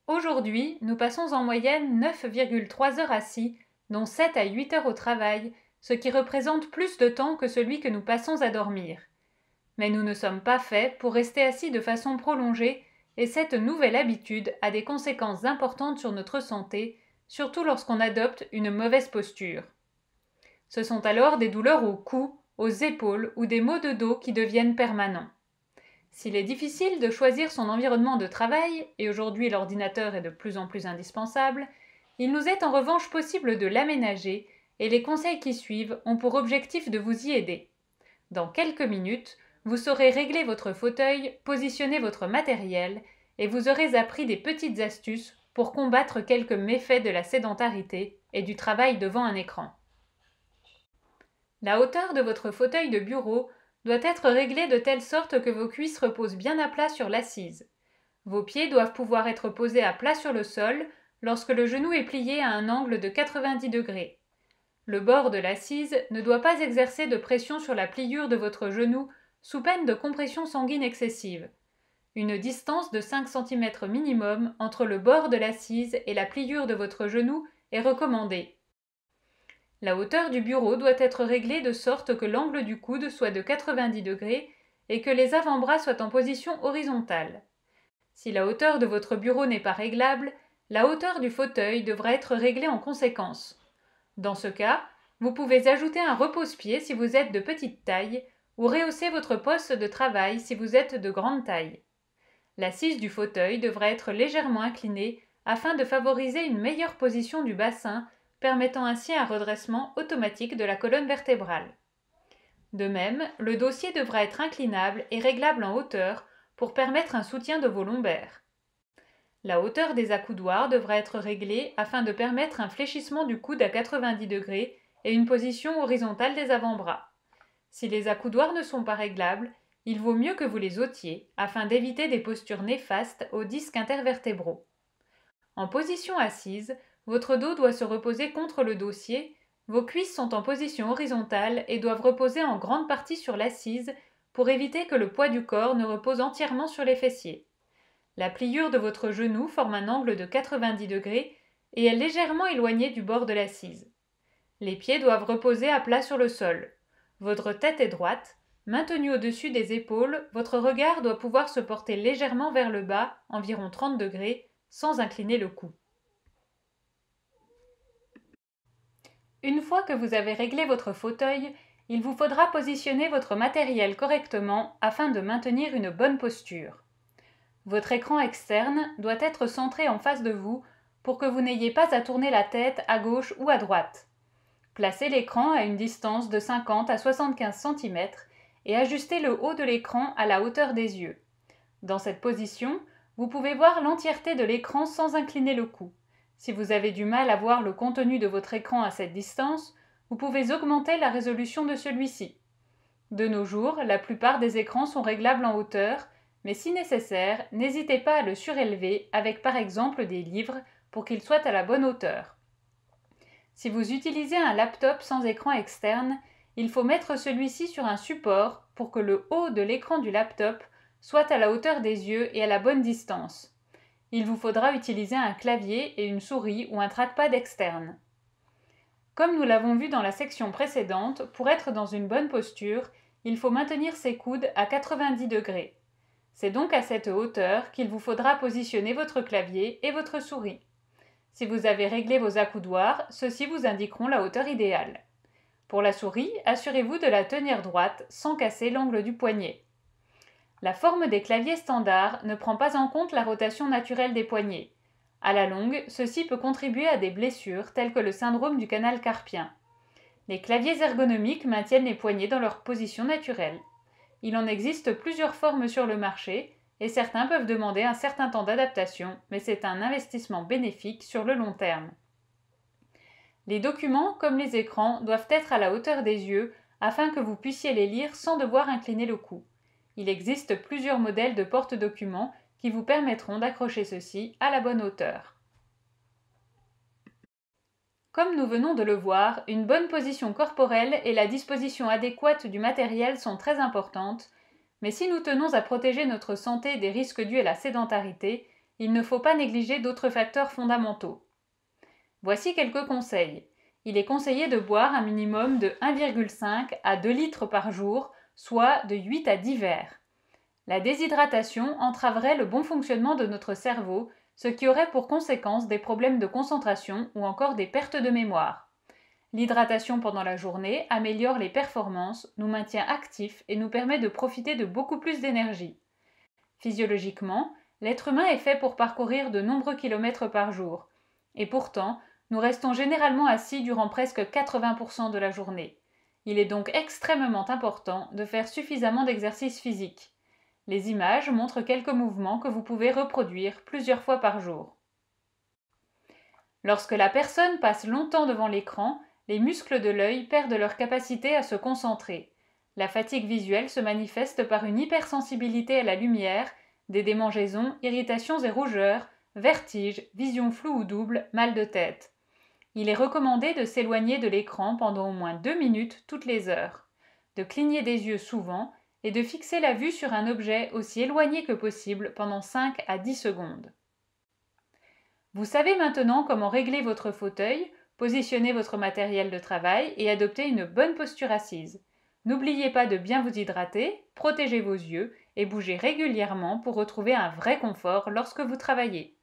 Aujourd'hui, nous passons en moyenne 9,3 heures assis, dont 7 à 8 heures au travail, ce qui représente plus de temps que celui que nous passons à dormir. Mais nous ne sommes pas faits pour rester assis de façon prolongée et cette nouvelle habitude a des conséquences importantes sur notre santé, surtout lorsqu'on adopte une mauvaise posture. Ce sont alors des douleurs au cou, aux épaules ou des maux de dos qui deviennent permanents. S'il est difficile de choisir son environnement de travail, et aujourd'hui l'ordinateur est de plus en plus indispensable, il nous est en revanche possible de l'aménager et les conseils qui suivent ont pour objectif de vous y aider. Dans quelques minutes, vous saurez régler votre fauteuil, positionner votre matériel et vous aurez appris des petites astuces pour combattre quelques méfaits de la sédentarité et du travail devant un écran. La hauteur de votre fauteuil de bureau doit être réglée de telle sorte que vos cuisses reposent bien à plat sur l'assise. Vos pieds doivent pouvoir être posés à plat sur le sol lorsque le genou est plié à un angle de 90 degrés. Le bord de l'assise ne doit pas exercer de pression sur la pliure de votre genou sous peine de compression sanguine excessive. Une distance de 5 cm minimum entre le bord de l'assise et la pliure de votre genou est recommandée. La hauteur du bureau doit être réglée de sorte que l'angle du coude soit de 90 degrés et que les avant-bras soient en position horizontale. Si la hauteur de votre bureau n'est pas réglable, la hauteur du fauteuil devra être réglée en conséquence. Dans ce cas, vous pouvez ajouter un repose-pied si vous êtes de petite taille ou rehausser votre poste de travail si vous êtes de grande taille. L'assise du fauteuil devra être légèrement inclinée afin de favoriser une meilleure position du bassin, permettant ainsi un redressement automatique de la colonne vertébrale. De même, le dossier devra être inclinable et réglable en hauteur pour permettre un soutien de vos lombaires. La hauteur des accoudoirs devra être réglée afin de permettre un fléchissement du coude à 90 degrés et une position horizontale des avant-bras. Si les accoudoirs ne sont pas réglables, il vaut mieux que vous les ôtiez afin d'éviter des postures néfastes aux disques intervertébraux. En position assise, votre dos doit se reposer contre le dossier, vos cuisses sont en position horizontale et doivent reposer en grande partie sur l'assise pour éviter que le poids du corps ne repose entièrement sur les fessiers. La pliure de votre genou forme un angle de 90 degrés et est légèrement éloignée du bord de l'assise. Les pieds doivent reposer à plat sur le sol. Votre tête est droite. Maintenue au-dessus des épaules, votre regard doit pouvoir se porter légèrement vers le bas, environ 30 degrés, sans incliner le cou. Une fois que vous avez réglé votre fauteuil, il vous faudra positionner votre matériel correctement afin de maintenir une bonne posture. Votre écran externe doit être centré en face de vous pour que vous n'ayez pas à tourner la tête à gauche ou à droite. Placez l'écran à une distance de 50 à 75 cm et ajustez le haut de l'écran à la hauteur des yeux. Dans cette position, vous pouvez voir l'entièreté de l'écran sans incliner le cou. Si vous avez du mal à voir le contenu de votre écran à cette distance, vous pouvez augmenter la résolution de celui-ci. De nos jours, la plupart des écrans sont réglables en hauteur, mais si nécessaire, n'hésitez pas à le surélever avec par exemple des livres pour qu'il soit à la bonne hauteur. Si vous utilisez un laptop sans écran externe, il faut mettre celui-ci sur un support pour que le haut de l'écran du laptop soit à la hauteur des yeux et à la bonne distance. Il vous faudra utiliser un clavier et une souris ou un trackpad externe. Comme nous l'avons vu dans la section précédente, pour être dans une bonne posture, il faut maintenir ses coudes à 90 degrés. C'est donc à cette hauteur qu'il vous faudra positionner votre clavier et votre souris. Si vous avez réglé vos accoudoirs, ceux-ci vous indiqueront la hauteur idéale. Pour la souris, assurez-vous de la tenir droite sans casser l'angle du poignet. La forme des claviers standards ne prend pas en compte la rotation naturelle des poignets. À la longue, ceci peut contribuer à des blessures telles que le syndrome du canal carpien. Les claviers ergonomiques maintiennent les poignets dans leur position naturelle. Il en existe plusieurs formes sur le marché et certains peuvent demander un certain temps d'adaptation, mais c'est un investissement bénéfique sur le long terme. Les documents, comme les écrans, doivent être à la hauteur des yeux afin que vous puissiez les lire sans devoir incliner le cou. Il existe plusieurs modèles de porte-documents qui vous permettront d'accrocher ceux-ci à la bonne hauteur. Comme nous venons de le voir, une bonne position corporelle et la disposition adéquate du matériel sont très importantes, mais si nous tenons à protéger notre santé des risques dus à la sédentarité, il ne faut pas négliger d'autres facteurs fondamentaux. Voici quelques conseils. Il est conseillé de boire un minimum de 1,5 à 2 litres par jour, soit de 8 à 10 verres. La déshydratation entraverait le bon fonctionnement de notre cerveau, ce qui aurait pour conséquence des problèmes de concentration ou encore des pertes de mémoire. L'hydratation pendant la journée améliore les performances, nous maintient actifs et nous permet de profiter de beaucoup plus d'énergie. Physiologiquement, l'être humain est fait pour parcourir de nombreux kilomètres par jour. Et pourtant, nous restons généralement assis durant presque 80% de la journée. Il est donc extrêmement important de faire suffisamment d'exercice physique. Les images montrent quelques mouvements que vous pouvez reproduire plusieurs fois par jour. Lorsque la personne passe longtemps devant l'écran, les muscles de l'œil perdent leur capacité à se concentrer. La fatigue visuelle se manifeste par une hypersensibilité à la lumière, des démangeaisons, irritations et rougeurs, vertiges, vision floue ou double, mal de tête. Il est recommandé de s'éloigner de l'écran pendant au moins 2 minutes toutes les heures, de cligner des yeux souvent et de fixer la vue sur un objet aussi éloigné que possible pendant 5 à 10 secondes. Vous savez maintenant comment régler votre fauteuil, positionner votre matériel de travail et adopter une bonne posture assise. N'oubliez pas de bien vous hydrater, protéger vos yeux et bouger régulièrement pour retrouver un vrai confort lorsque vous travaillez.